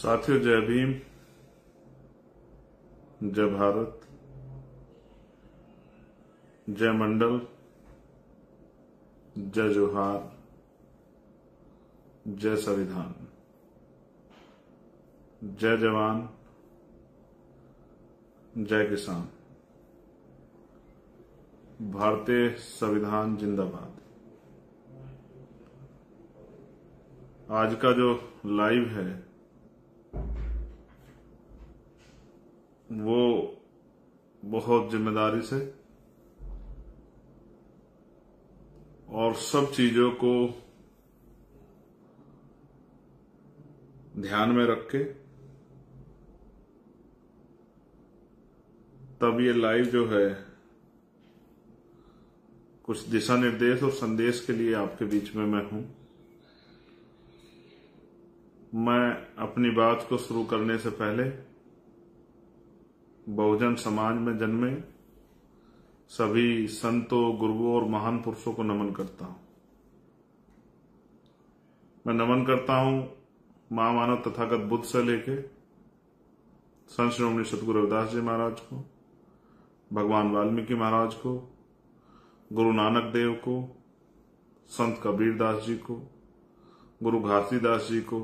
साथियों, जय भीम, जय भारत, जय मंडल, जय जोहार, जय संविधान, जय जवान, जय किसान, भारतीय संविधान जिंदाबाद। आज का जो लाइव है वो बहुत जिम्मेदारी से और सब चीजों को ध्यान में रख के तब ये लाइव जो है कुछ दिशा निर्देश और संदेश के लिए आपके बीच में मैं हूं। मैं अपनी बात को शुरू करने से पहले बहुजन समाज में जन्मे सभी संतों, गुरुओं और महान पुरुषों को नमन करता हूं। मैं नमन करता हूं महामानव तथागत बुद्ध से लेके संत श्रोमणी सतगुरु रविदास जी महाराज को, भगवान वाल्मीकि महाराज को, गुरु नानक देव को, संत कबीर दास जी को, गुरु घासीदास जी को,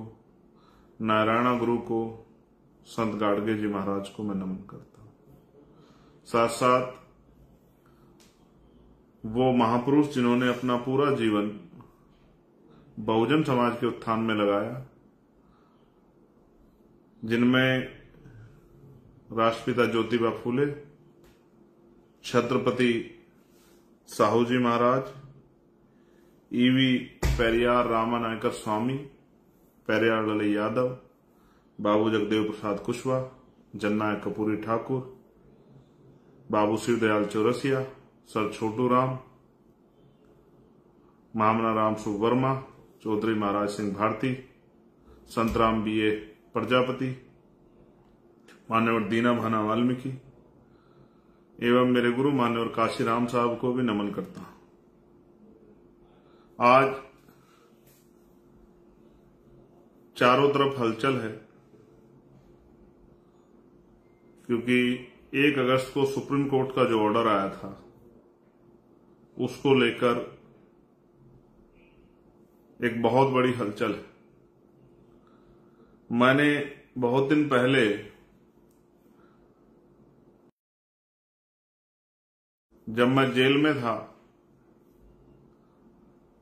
नारायण गुरु को, संत गाडगे जी महाराज को मैं नमन करता हूं। साथ साथ वो महापुरुष जिन्होंने अपना पूरा जीवन बहुजन समाज के उत्थान में लगाया, जिनमें राष्ट्रपिता ज्योतिबा फूले, छत्रपति साहू जी महाराज, ईवी पेरियार रामानायकर स्वामी, पेरियार ललई यादव, बाबू जगदेव प्रसाद कुशवाहा, जननायक कपूरी ठाकुर, बाबू शिवदयाल चौरसिया, सर छोटू राम, महामना राम सुख वर्मा, चौधरी महाराज सिंह भारती, संतराम बीए प्रजापति, मान्यवर दीना भाना वाल्मीकि एवं मेरे गुरु मान्यवर काशीराम साहब को भी नमन करता हूं। आज चारों तरफ हलचल है क्योंकि 1 अगस्त को सुप्रीम कोर्ट का जो ऑर्डर आया था उसको लेकर एक बहुत बड़ी हलचल है। मैंने बहुत दिन पहले जब मैं जेल में था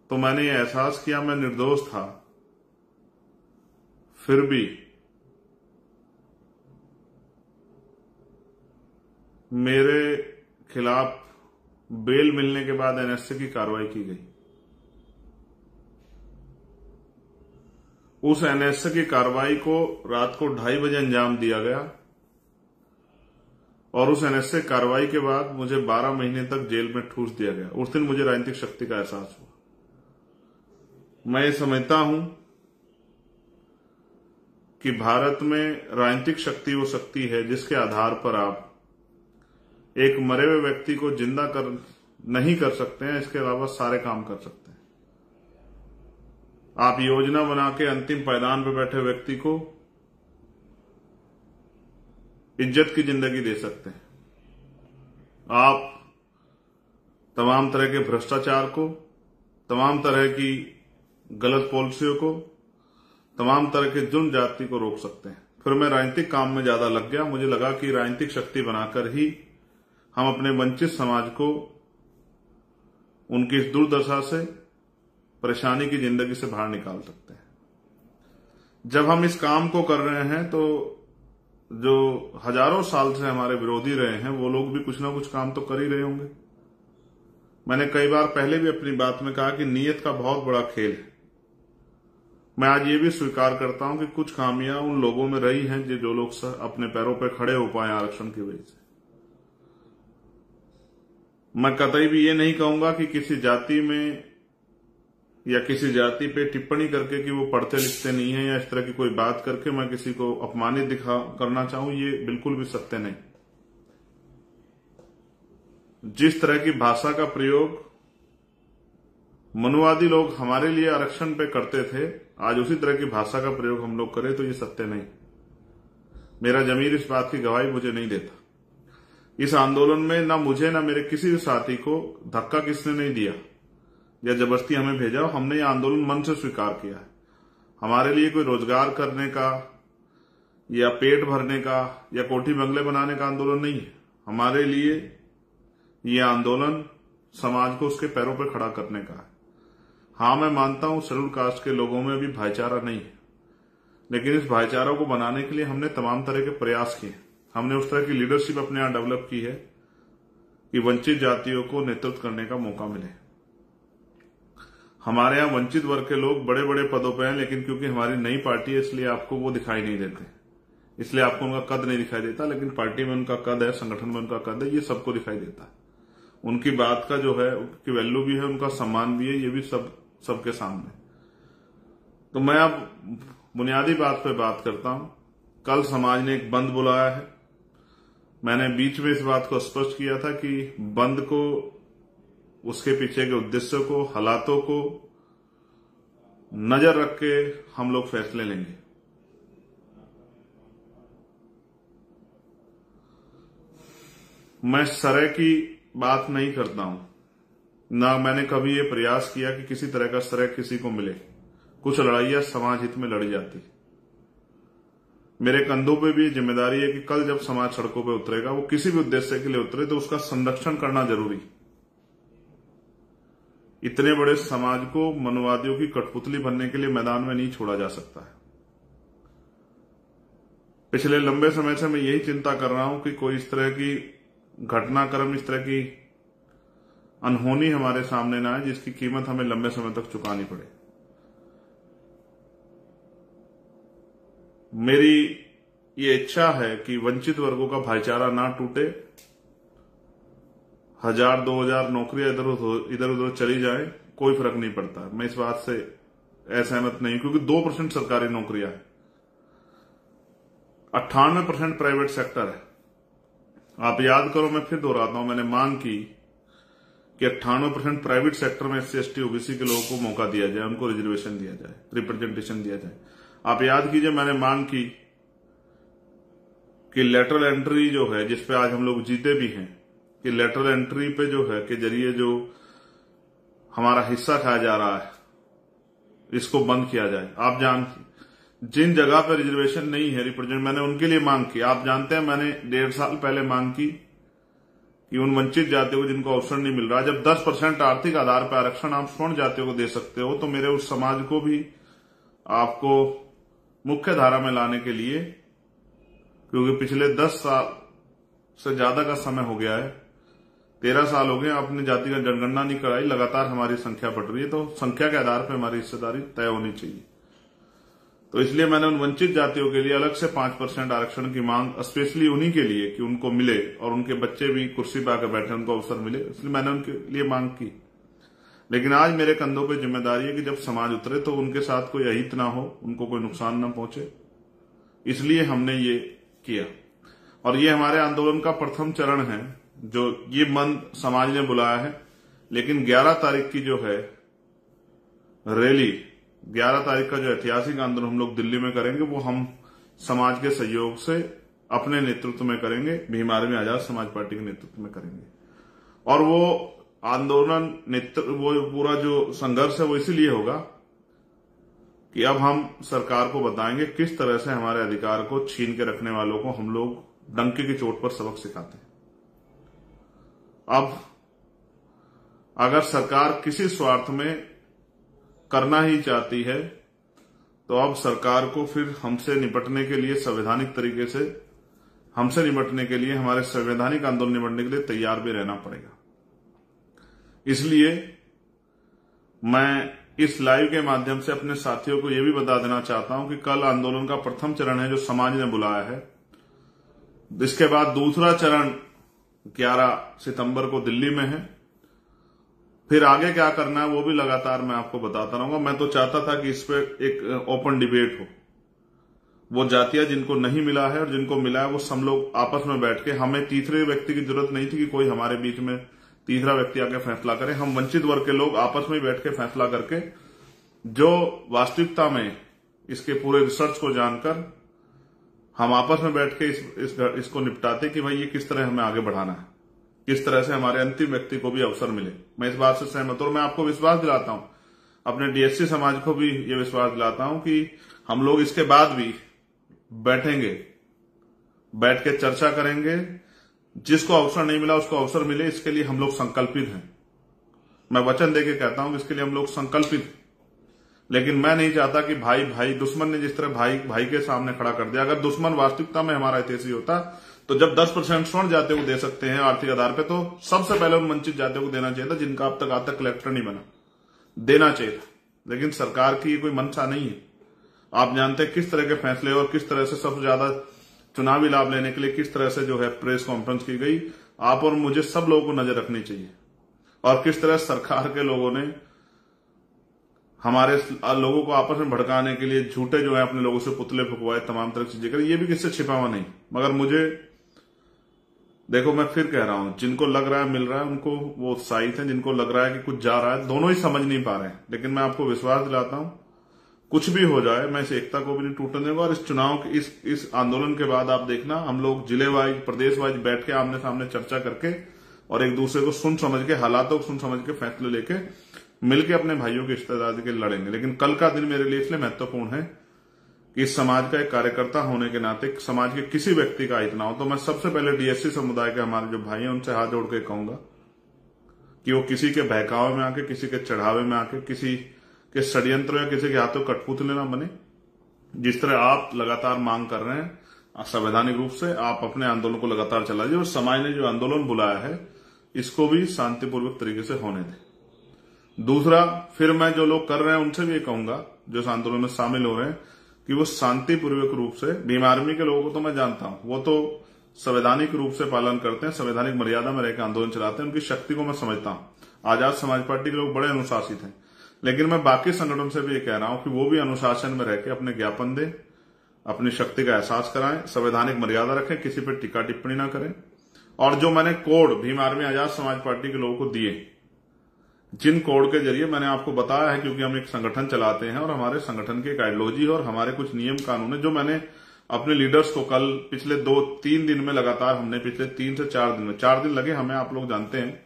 तो मैंने ये एहसास किया मैं निर्दोष था, फिर भी मेरे खिलाफ बेल मिलने के बाद एनएसए की कार्रवाई की गई। उस एनएसए की कार्रवाई को रात को 2:30 बजे अंजाम दिया गया और उस एनएसए कार्रवाई के बाद मुझे 12 महीने तक जेल में ठूस दिया गया। उस दिन मुझे राजनीतिक शक्ति का एहसास हुआ। मैं ये समझता हूं कि भारत में राजनीतिक शक्ति वो शक्ति है जिसके आधार पर आप एक मरे हुए व्यक्ति को जिंदा नहीं कर सकते हैं, इसके अलावा सारे काम कर सकते हैं। आप योजना बना के अंतिम पायदान पर बैठे व्यक्ति को इज्जत की जिंदगी दे सकते हैं। आप तमाम तरह के भ्रष्टाचार को, तमाम तरह की गलत पॉलिसियों को, तमाम तरह के जुर्म जाति को रोक सकते हैं। फिर मैं राजनीतिक काम में ज्यादा लग गया। मुझे लगा कि राजनीतिक शक्ति बनाकर ही हम अपने वंचित समाज को उनकी इस दुर्दशा से, परेशानी की जिंदगी से बाहर निकाल सकते हैं। जब हम इस काम को कर रहे हैं तो जो हजारों साल से हमारे विरोधी रहे हैं वो लोग भी कुछ ना कुछ काम तो कर ही रहे होंगे। मैंने कई बार पहले भी अपनी बात में कहा कि नीयत का बहुत बड़ा खेल है। मैं आज ये भी स्वीकार करता हूं कि कुछ खामियां उन लोगों में रही हैं जो लोग अपने पैरों पर खड़े हो पाए आरक्षण की वजह से। मैं कतई भी ये नहीं कहूंगा कि किसी जाति में या किसी जाति पे टिप्पणी करके कि वो पढ़ते लिखते नहीं है या इस तरह की कोई बात करके मैं किसी को अपमानित करना चाहूं, ये बिल्कुल भी सत्य नहीं। जिस तरह की भाषा का प्रयोग मनुवादी लोग हमारे लिए आरक्षण पे करते थे, आज उसी तरह की भाषा का प्रयोग हम लोग करें तो ये सत्य नहीं। मेरा जमीर इस बात की गवाही मुझे नहीं देता। इस आंदोलन में ना मुझे ना मेरे किसी भी साथी को धक्का किसने नहीं दिया या जबरदस्ती हमें भेजा। हमने ये आंदोलन मन से स्वीकार किया है। हमारे लिए कोई रोजगार करने का या पेट भरने का या कोठी बंगले बनाने का आंदोलन नहीं है। हमारे लिए ये आंदोलन समाज को उसके पैरों पर खड़ा करने का है। हाँ, मैं मानता हूं शेड्यूल कास्ट के लोगों में भी भाईचारा नहीं है, लेकिन इस भाईचारा को बनाने के लिए हमने तमाम तरह के प्रयास किए। हमने उस तरह की लीडरशिप अपने यहां डेवलप की है कि वंचित जातियों को नेतृत्व करने का मौका मिले। हमारे यहां वंचित वर्ग के लोग बड़े बड़े पदों पर हैं, लेकिन क्योंकि हमारी नई पार्टी है इसलिए आपको वो दिखाई नहीं देते, इसलिए आपको उनका कद नहीं दिखाई देता। लेकिन पार्टी में उनका कद है, संगठन में उनका कद है, ये सबको दिखाई देता है। उनकी बात का जो है उनकी वैल्यू भी है, उनका सम्मान भी है, ये भी सबके सामने। तो मैं अब बुनियादी बात पे बात करता हूं। कल समाज ने एक बंद बुलाया है। मैंने बीच में इस बात को स्पष्ट किया था कि बंद को, उसके पीछे के उद्देश्यों को, हालातों को नजर रख के हम लोग फैसले लेंगे। मैं सरे की बात नहीं करता हूं, ना मैंने कभी ये प्रयास किया कि किसी तरह का सरे किसी को मिले। कुछ लड़ाइयां समाज हित में लड़ी जाती। मेरे कंधों पे भी जिम्मेदारी है कि कल जब समाज सड़कों पे उतरेगा, वो किसी भी उद्देश्य के लिए उतरे, तो उसका संरक्षण करना जरूरी। इतने बड़े समाज को मनोवादियों की कठपुतली बनने के लिए मैदान में नहीं छोड़ा जा सकता है। पिछले लंबे समय से मैं यही चिंता कर रहा हूं कि कोई इस तरह की घटनाक्रम, इस तरह की अनहोनी हमारे सामने ना आए जिसकी कीमत हमें लंबे समय तक चुकानी पड़े। मेरी ये इच्छा है कि वंचित वर्गों का भाईचारा ना टूटे। 1000-2000 नौकरियां इधर उधर चली जाए, कोई फर्क नहीं पड़ता। मैं इस बात से असहमत नहीं, क्योंकि 2% सरकारी नौकरियां है, 98% प्राइवेट सेक्टर है। आप याद करो, मैं फिर दोहराता हूं, मैंने मांग की कि 98% प्राइवेट सेक्टर में SC ST OBC के लोगों को मौका दिया जाए, उनको रिजर्वेशन दिया जाए, रिप्रेजेंटेशन दिया जाए। आप याद कीजिए, मैंने मांग की कि लेटरल एंट्री जो है, जिसपे आज हम लोग जीते भी हैं, कि लेटरल एंट्री पे जो है के जरिए जो हमारा हिस्सा खाया जा रहा है, इसको बंद किया जाए। आप जिन जगह पर रिजर्वेशन नहीं है रिप्रेजेंट, मैंने उनके लिए मांग की। आप जानते हैं, मैंने 1.5 साल पहले मांग की कि उन वंचित जातियों को जिनको अवसर नहीं मिल रहा, जब 10% आर्थिक आधार पर आरक्षण आप स्वर्ण जातियों को दे सकते हो, तो मेरे उस समाज को भी आपको मुख्य धारा में लाने के लिए, क्योंकि पिछले 10 साल से ज्यादा का समय हो गया है, 13 साल हो गए, अपनी जाति का जनगणना नहीं कराई, लगातार हमारी संख्या बढ़ रही है, तो संख्या के आधार पर हमारी हिस्सेदारी तय होनी चाहिए। तो इसलिए मैंने उन वंचित जातियों के लिए अलग से 5% आरक्षण की मांग, स्पेशली उन्हीं के लिए कि उनको मिले और उनके बच्चे भी कुर्सी पर आकर बैठे, उनको अवसर मिले, इसलिए मैंने उनके लिए मांग की। लेकिन आज मेरे कंधों पे जिम्मेदारी है कि जब समाज उतरे तो उनके साथ कोई अहित ना हो, उनको कोई नुकसान ना पहुंचे, इसलिए हमने ये किया। और ये हमारे आंदोलन का प्रथम चरण है, जो ये मंद समाज ने बुलाया है। लेकिन 11 तारीख की जो है रैली, 11 तारीख का जो ऐतिहासिक आंदोलन हम लोग दिल्ली में करेंगे, वो हम समाज के सहयोग से अपने नेतृत्व में करेंगे, भीम आर्मी आजाद समाज पार्टी के नेतृत्व में करेंगे। और वो आंदोलन वो पूरा जो संघर्ष है वो इसीलिए होगा कि अब हम सरकार को बताएंगे किस तरह से हमारे अधिकार को छीन के रखने वालों को हम लोग डंके की चोट पर सबक सिखाते हैं। अब अगर सरकार किसी स्वार्थ में करना ही चाहती है, तो अब सरकार को फिर हमसे निपटने के लिए संवैधानिक तरीके से, हमसे निपटने के लिए, हमारे संवैधानिक आंदोलन निपटने के लिए तैयार भी रहना पड़ेगा। इसलिए मैं इस लाइव के माध्यम से अपने साथियों को यह भी बता देना चाहता हूं कि कल आंदोलन का प्रथम चरण है जो समाज ने बुलाया है। इसके बाद दूसरा चरण 11 सितंबर को दिल्ली में है। फिर आगे क्या करना है वो भी लगातार मैं आपको बताता रहूंगा। मैं तो चाहता था कि इस पर एक ओपन डिबेट हो। वो जातियां जिनको नहीं मिला है और जिनको मिला है, वो सब लोग आपस में बैठ के, हमें तीसरे व्यक्ति की जरूरत नहीं थी कि कोई हमारे बीच में तीसरा व्यक्ति आके फैसला करे। हम वंचित वर्ग के लोग आपस में बैठ के फैसला करके, जो वास्तविकता में इसके पूरे रिसर्च को जानकर हम आपस में बैठ के इसको निपटाते कि भाई ये किस तरह हमें आगे बढ़ाना है, किस तरह से हमारे अंतिम व्यक्ति को भी अवसर मिले। मैं इस बात से सहमत हूं और मैं आपको विश्वास दिलाता हूं, अपने डीएससी समाज को भी ये विश्वास दिलाता हूं कि हम लोग इसके बाद भी बैठेंगे, बैठ के चर्चा करेंगे। जिसको अवसर नहीं मिला उसको अवसर मिले, इसके लिए हम लोग संकल्पित हैं। मैं वचन देके कहता हूं कि इसके लिए हम लोग संकल्पित हैं। लेकिन मैं नहीं चाहता कि भाई दुश्मन ने जिस तरह भाई के सामने खड़ा कर दिया, अगर दुश्मन वास्तविकता में हमारा हितैषी होता तो जब 10% स्वर्ण जाते को दे सकते हैं आर्थिक आधार पे, तो सबसे पहले उन वंचित जातियों को देना चाहिए था जिनका अब तक कलेक्टर नहीं बना, देना चाहिए था। लेकिन सरकार की ये कोई मंशा नहीं है। आप जानते हैं किस तरह के फैसले और किस तरह से सबसे ज्यादा चुनावी लाभ लेने के लिए किस तरह से जो है प्रेस कॉन्फ्रेंस की गई। आप और मुझे सब लोगों को नजर रखनी चाहिए और किस तरह सरकार के लोगों ने हमारे लोगों को आपस में भड़काने के लिए झूठे जो है अपने लोगों से पुतले फुकवाए, तमाम तरह की चीजें करी। ये भी किससे छिपा हुआ नहीं। मगर मुझे देखो, मैं फिर कह रहा हूं, जिनको लग रहा है मिल रहा है उनको वो उत्साहित है, जिनको लग रहा है कि कुछ जा रहा है, दोनों ही समझ नहीं पा रहे हैं। लेकिन मैं आपको विश्वास दिलाता हूं, कुछ भी हो जाए मैं इस एकता को भी नहीं टूटने दूंगा। और इस चुनाव के इस आंदोलन के बाद आप देखना, हम लोग जिले वाइज प्रदेश वाइज बैठ के आमने सामने चर्चा करके और एक दूसरे को सुन समझ के, हालातों को सुन समझ के फैसले लेके मिलकर अपने भाइयों के रिश्तेदार के लड़ेंगे। लेकिन कल का दिन मेरे लिए इसलिए महत्वपूर्ण है कि इस समाज का एक कार्यकर्ता होने के नाते समाज के किसी व्यक्ति का हित ना हो। तो मैं सबसे पहले डीएससी समुदाय के हमारे जो भाई हैं उनसे हाथ जोड़ के कहूंगा कि वो किसी के बहकावे में आके, किसी के चढ़ावे में आके, किसी के षड्यंत्र या किसी के हाथों कठपुतले ना बने। जिस तरह आप लगातार मांग कर रहे हैं संवैधानिक रूप से, आप अपने आंदोलन को लगातार चलाइए और समाज ने जो आंदोलन बुलाया है इसको भी शांतिपूर्वक तरीके से होने दें। दूसरा, फिर मैं जो लोग कर रहे हैं उनसे भी ये कहूंगा जो इस आंदोलन में शामिल हो रहे हैं कि वो शांतिपूर्वक रूप से, भीम आर्मी के लोगों को तो मैं जानता हूं, वो तो संवैधानिक रूप से पालन करते हैं, संवैधानिक मर्यादा में रहकर आंदोलन चलाते हैं, उनकी शक्ति को मैं समझता हूं। आजाद समाज पार्टी के लोग बड़े अनुशासित हैं। लेकिन मैं बाकी संगठन से भी ये कह रहा हूं कि वो भी अनुशासन में रहकर अपने ज्ञापन दें, अपनी शक्ति का एहसास कराएं, संवैधानिक मर्यादा रखें, किसी पर टीका टिप्पणी ना करें। और जो मैंने code Bhim army Azad Samaj party के लोगों को दिए, जिन कोड के जरिए मैंने आपको बताया है, क्योंकि हम एक संगठन चलाते हैं और हमारे संगठन की एक आइडियोलॉजी और हमारे कुछ नियम कानून है, जो मैंने अपने लीडर्स को कल पिछले 2-3 दिन में लगातार, हमने पिछले 3 से 4 दिन में, 4 दिन लगे हमें, आप लोग जानते हैं,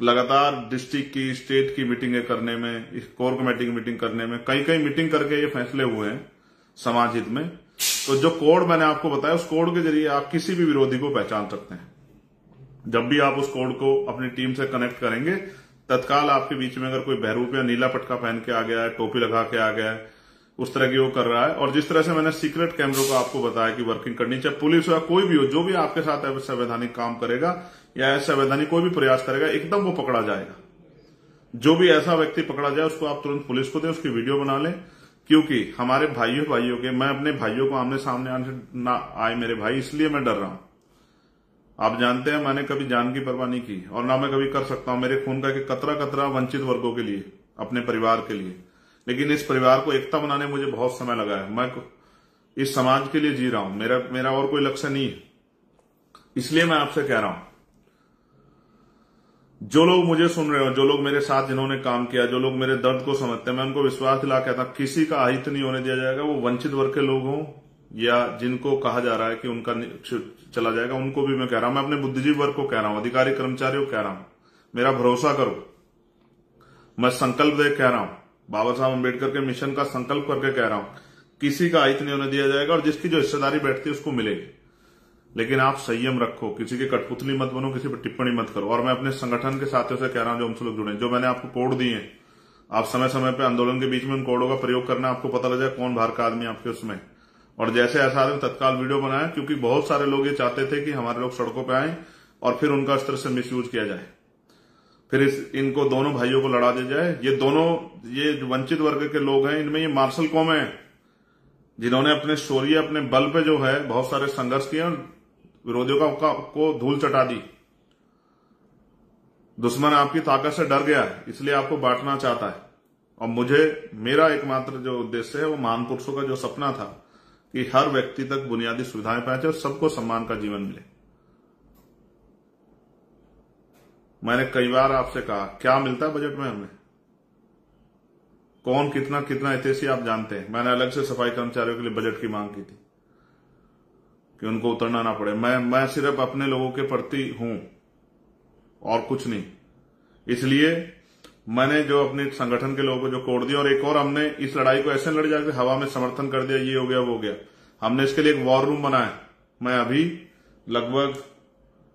लगातार डिस्ट्रिक्ट की, स्टेट की मीटिंगें करने में, इस कोर कमेटी की मीटिंग करने में, कई मीटिंग करके ये फैसले हुए हैं समाज हित में। तो जो कोड मैंने आपको बताया, उस कोड के जरिए आप किसी भी विरोधी को पहचान सकते हैं। जब भी आप उस कोड को अपनी टीम से कनेक्ट करेंगे, तत्काल आपके बीच में अगर कोई बहरूप या नीला पटका पहन के आ गया है, टोपी लगा के आ गया है, उस तरह की वो कर रहा है, और जिस तरह से मैंने सीक्रेट कैमरों को आपको बताया कि वर्किंग करनी चाहिए, पुलिस हो या कोई भी हो, जो भी आपके साथ अवैधानिक काम करेगा या असंवैधानिक कोई भी प्रयास करेगा, एकदम वो पकड़ा जाएगा। जो भी ऐसा व्यक्ति पकड़ा जाए उसको आप तुरंत पुलिस को दें, उसकी वीडियो बना लें। क्योंकि हमारे भाइयों के, मैं अपने भाइयों को आमने सामने ना आए मेरे भाई, इसलिए मैं डर रहा हूं। आप जानते हैं मैंने कभी जान की परवाह नहीं की और ना मैं कभी कर सकता हूं। मेरे खून का कतरा वंचित वर्गों के लिए, अपने परिवार के लिए। लेकिन इस परिवार को एकता बनाने मुझे बहुत समय लगा है। मैं इस समाज के लिए जी रहा हूं, मेरा और कोई लक्ष्य नहीं है। इसलिए मैं आपसे कह रहा हूं, जो लोग मुझे सुन रहे हो, जो लोग मेरे साथ जिन्होंने काम किया, जो लोग मेरे दर्द को समझते हैं, मैं उनको विश्वास दिला कहता हूं, किसी का अहित नहीं होने दिया जाएगा। वो वंचित वर्ग के लोग हों या जिनको कहा जा रहा है कि उनका चला जाएगा, उनको भी मैं कह रहा हूं। मैं अपने बुद्धिजीवी वर्ग को कह रहा हूं, अधिकारी कर्मचारियों को कह रहा हूं, मेरा भरोसा करो। मैं संकल्प दे कह रहा हूं, बाबा साहब अम्बेडकर के मिशन का संकल्प करके कह रहा हूं, किसी का अहित नहीं होने दिया जाएगा और जिसकी जो हिस्सेदारी बैठती है उसको मिलेगी। लेकिन आप संयम रखो, किसी की कठपुतली मत बनो, किसी पर टिप्पणी मत करो। और मैं अपने संगठन के साथियों से कह रहा हूं जो हमसे लोग जुड़े, जो मैंने आपको कोड दिए हैं, आप समय समय पर आंदोलन के बीच में उन कोडों का प्रयोग करना, आपको पता लग जाए कौन बाहर का आदमी आपके उसमें। और जैसे ऐसा आदमी तत्काल वीडियो बनाए, क्योंकि बहुत सारे लोग ये चाहते थे कि हमारे लोग सड़कों पर आए और फिर उनका इस तरह से मिसयूज किया जाए, फिर इनको दोनों भाइयों को लड़ा दिया जाए। ये वंचित वर्ग के लोग हैं, इनमें ये मार्शल कौम है जिन्होंने अपने शौर्य, अपने बल पे जो है बहुत सारे संघर्ष किए और विरोधियों को धूल चटा दी। दुश्मन आपकी ताकत से डर गया है, इसलिए आपको बांटना चाहता है। और मेरा एकमात्र जो उद्देश्य है वो महान पुरुषों का जो सपना था कि हर व्यक्ति तक बुनियादी सुविधाएं पहुंचे और सबको सम्मान का जीवन मिले। मैंने कई बार आपसे कहा, क्या मिलता है बजट में हमें, कौन कितना हितैषी आप जानते हैं। मैंने अलग से सफाई कर्मचारियों के लिए बजट की मांग की थी। कि उनको उतरना ना पड़े। मैं सिर्फ अपने लोगों के प्रति हूं और कुछ नहीं। इसलिए मैंने जो अपने संगठन के लोगों को जो कोड दिया, और एक और हमने इस लड़ाई को ऐसे लड़ जाकर हवा में समर्थन कर दिया, ये हो गया वो हो गया। हमने इसके लिए एक वॉर रूम बनाया। मैं अभी लगभग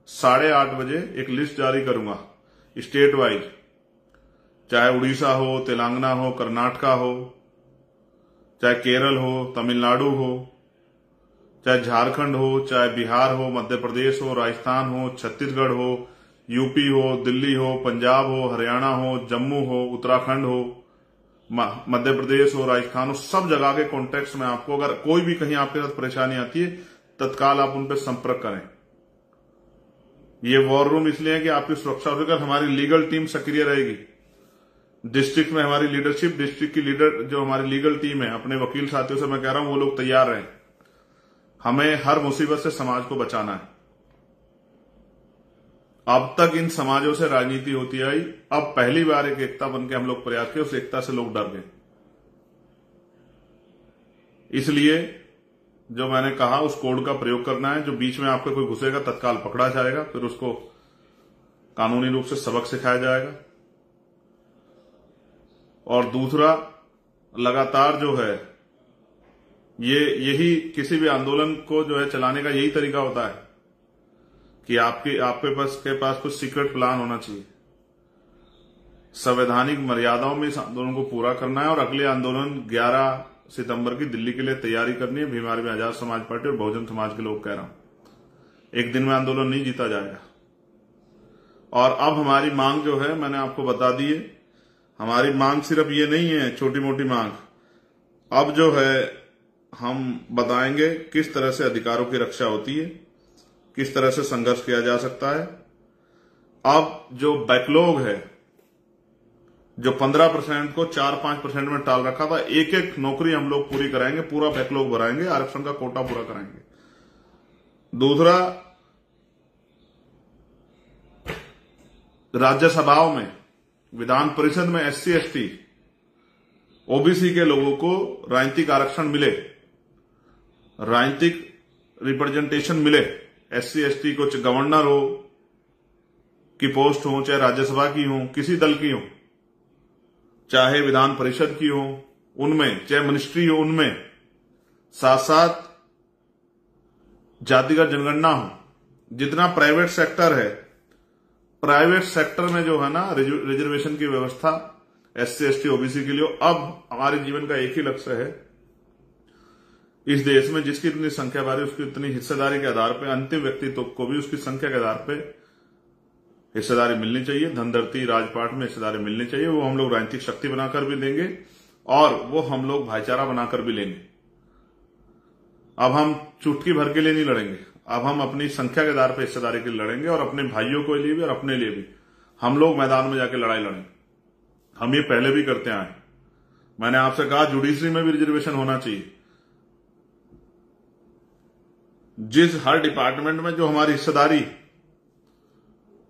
8:30 बजे एक लिस्ट जारी करूंगा स्टेट वाइज, चाहे उड़ीसा हो, तेलंगाना हो, कर्नाटका हो, चाहे केरल हो, तमिलनाडु हो, चाहे झारखंड हो, चाहे बिहार हो, मध्य प्रदेश हो, राजस्थान हो, छत्तीसगढ़ हो, यूपी हो, दिल्ली हो, पंजाब हो, हरियाणा हो, जम्मू हो, उत्तराखंड हो, मध्य प्रदेश हो, राजस्थान हो, सब जगह के कॉन्टेक्स्ट में आपको अगर कोई भी कहीं आपके साथ परेशानी आती है, तत्काल आप उन पर संपर्क करें। ये वॉर रूम इसलिए है कि आपकी सुरक्षा होकर हमारी लीगल टीम सक्रिय रहेगी। डिस्ट्रिक्ट में हमारी लीडरशिप, डिस्ट्रिक्ट की लीडर जो हमारी लीगल टीम है, अपने वकील साथियों से मैं कह रहा हूं वो लोग तैयार रहें। हमें हर मुसीबत से समाज को बचाना है। अब तक इन समाजों से राजनीति होती आई, अब पहली बार एक एकता बनकर हम लोग प्रयास किए, उस एकता से लोग डर गए। इसलिए जो मैंने कहा उस कोड का प्रयोग करना है। जो बीच में आपके कोई घुसेगा तत्काल पकड़ा जाएगा, फिर उसको कानूनी रूप से सबक सिखाया जाएगा। और दूसरा, लगातार जो है यही किसी भी आंदोलन को जो है चलाने का यही तरीका होता है कि आपके पास कुछ सीक्रेट प्लान होना चाहिए। संवैधानिक मर्यादाओं में इस आंदोलन को पूरा करना है और अगले आंदोलन 11 सितंबर की दिल्ली के लिए तैयारी करनी है। भीमारी में आजाद समाज पार्टी और बहुजन समाज के लोग कह रहा हूं, एक दिन में आंदोलन नहीं जीता जाएगा। और अब हमारी मांग जो है मैंने आपको बता दी है। हमारी मांग सिर्फ ये नहीं है छोटी मोटी मांग, अब जो है हम बताएंगे किस तरह से अधिकारों की रक्षा होती है, किस तरह से संघर्ष किया जा सकता है। अब जो बैकलॉग है, जो 15% को 4-5% में टाल रखा था, एक एक नौकरी हम लोग पूरी कराएंगे, पूरा बैकलॉग भराएंगे, आरक्षण का कोटा पूरा कराएंगे। दूसरा, राज्यसभाओं में, विधान परिषद में SC ST OBC के लोगों को राजनीतिक आरक्षण मिले, राजनीतिक रिप्रेजेंटेशन मिले। SC ST को गवर्नर हो की पोस्ट हो, चाहे राज्यसभा की हो, किसी दल की हो, चाहे विधान परिषद की हो उनमें, चाहे मिनिस्ट्री हो उनमें, साथ साथ जातिगत जनगणना हो। जितना प्राइवेट सेक्टर है, प्राइवेट सेक्टर में जो है ना रिजर्वेशन की व्यवस्था SC ST OBC के लिए। अब हमारे जीवन का एक ही लक्ष्य है, इस देश में जिसकी इतनी संख्या बारी उसकी इतनी हिस्सेदारी के आधार पर, अंतिम व्यक्तित्व को भी उसकी संख्या के आधार पर हिस्सेदारी मिलनी चाहिए। धनधरती राजपाट में हिस्सेदारी मिलनी चाहिए। वो हम लोग राजनीतिक शक्ति बनाकर भी देंगे और वो हम लोग भाईचारा बनाकर भी लेंगे। अब हम चुटकी भर के लिए नहीं लड़ेंगे, अब हम अपनी संख्या के आधार पर हिस्सेदारी के लिए लड़ेंगे और अपने भाइयों के लिए भी और अपने लिए भी हम लोग मैदान में जाके लड़ाई लड़ेंगे। हम ये पहले भी करते आए। मैंने आपसे कहा जुडिशरी में भी रिजर्वेशन होना चाहिए। जिस हर डिपार्टमेंट में जो हमारी हिस्सेदारी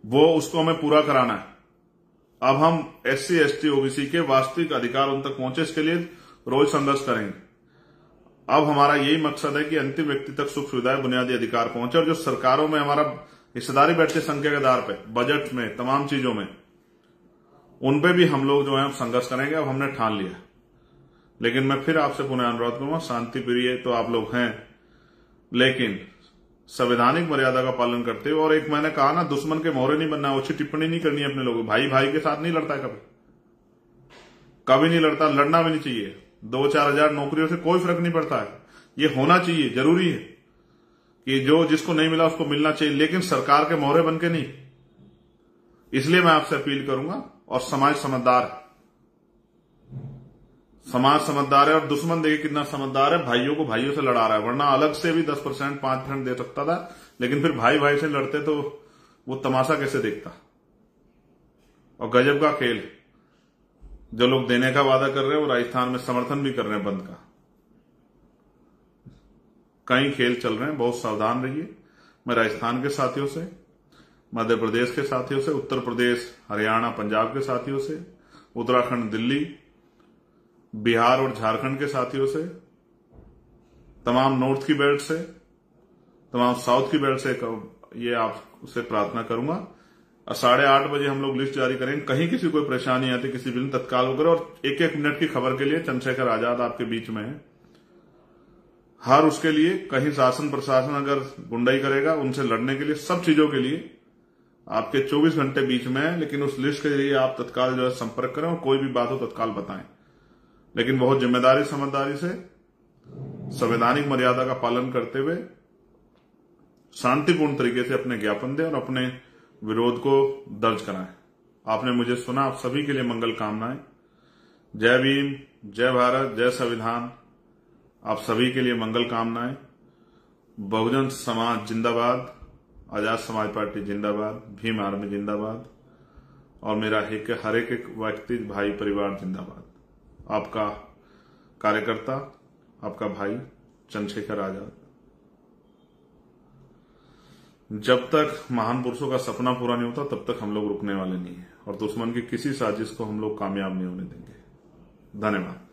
वो उसको हमें पूरा कराना है। अब हम SC ST OBC के वास्तविक अधिकार उन तक पहुंचे, इसके लिए रोज संघर्ष करेंगे। अब हमारा यही मकसद है कि अंतिम व्यक्ति तक सुख सुविधाएं, बुनियादी अधिकार पहुंचे और जो सरकारों में हमारा हिस्सेदारी बैठती संख्या के आधार पर, बजट में, तमाम चीजों में, उन पे भी हम लोग जो है संघर्ष करेंगे। अब हमने ठान लिया। लेकिन मैं फिर आपसे पुनः अनुरोध करूंगा, शांति प्रिय तो आप लोग हैं, लेकिन संवैधानिक मर्यादा का पालन करते हुए। और एक मैंने कहा ना, दुश्मन के मोहरे नहीं बनना, अच्छी टिप्पणी नहीं करनी है अपने लोगों। भाई भाई के साथ नहीं लड़ता है, कभी नहीं लड़ता, लड़ना भी नहीं चाहिए। 2-4 हजार नौकरियों से कोई फर्क नहीं पड़ता है। ये होना चाहिए, जरूरी है कि जो जिसको नहीं मिला उसको मिलना चाहिए, लेकिन सरकार के मोहरे बन के नहीं। इसलिए मैं आपसे अपील करूंगा। और समाज समझदार है और दुश्मन देखिए कितना समझदार है, भाइयों को भाइयों से लड़ा रहा है। वरना अलग से भी 10% 5% दे सकता था, लेकिन फिर भाई भाई से लड़ते तो वो तमाशा कैसे देखता। और गजब का खेल, जो लोग देने का वादा कर रहे हैं वो राजस्थान में समर्थन भी कर रहे हैं बंद का। कई खेल चल रहे हैं, बहुत सावधान रहिए। मैं राजस्थान के साथियों से, मध्य प्रदेश के साथियों से, उत्तर प्रदेश, हरियाणा, पंजाब के साथियों से, उत्तराखंड, दिल्ली, बिहार और झारखंड के साथियों से, तमाम नॉर्थ की बेल्ट से, तमाम साउथ की बेल्ट से ये आपसे प्रार्थना करूंगा। और 8:30 बजे हम लोग लिस्ट जारी करेंगे। कहीं किसी कोई परेशानी आती किसी भी तत्काल होकर, और एक एक मिनट की खबर के लिए चंद्रशेखर आजाद आपके बीच में है। हर उसके लिए कहीं शासन प्रशासन अगर गुंडाई करेगा, उनसे लड़ने के लिए, सब चीजों के लिए आपके 24 घंटे बीच में है। लेकिन उस लिस्ट के लिए आप तत्काल जो है संपर्क करें और कोई भी बात हो तत्काल बताएं। लेकिन बहुत जिम्मेदारी समझदारी से संवैधानिक मर्यादा का पालन करते हुए शांतिपूर्ण तरीके से अपने ज्ञापन दें और अपने विरोध को दर्ज कराएं। आपने मुझे सुना। आप सभी के लिए मंगल कामनाएं। जय भीम, जय भारत, जय संविधान। आप सभी के लिए मंगल कामनाएं। बहुजन समाज जिंदाबाद, आजाद समाज पार्टी जिंदाबाद, भीम आर्मी जिंदाबाद, और मेरा हर एक व्यक्ति भाई परिवार जिंदाबाद। आपका कार्यकर्ता, आपका भाई चंद्रशेखर आजाद। जब तक महान पुरुषों का सपना पूरा नहीं होता तब तक हम लोग रुकने वाले नहीं है, और दुश्मन की किसी साजिश को हम लोग कामयाब नहीं होने देंगे। धन्यवाद।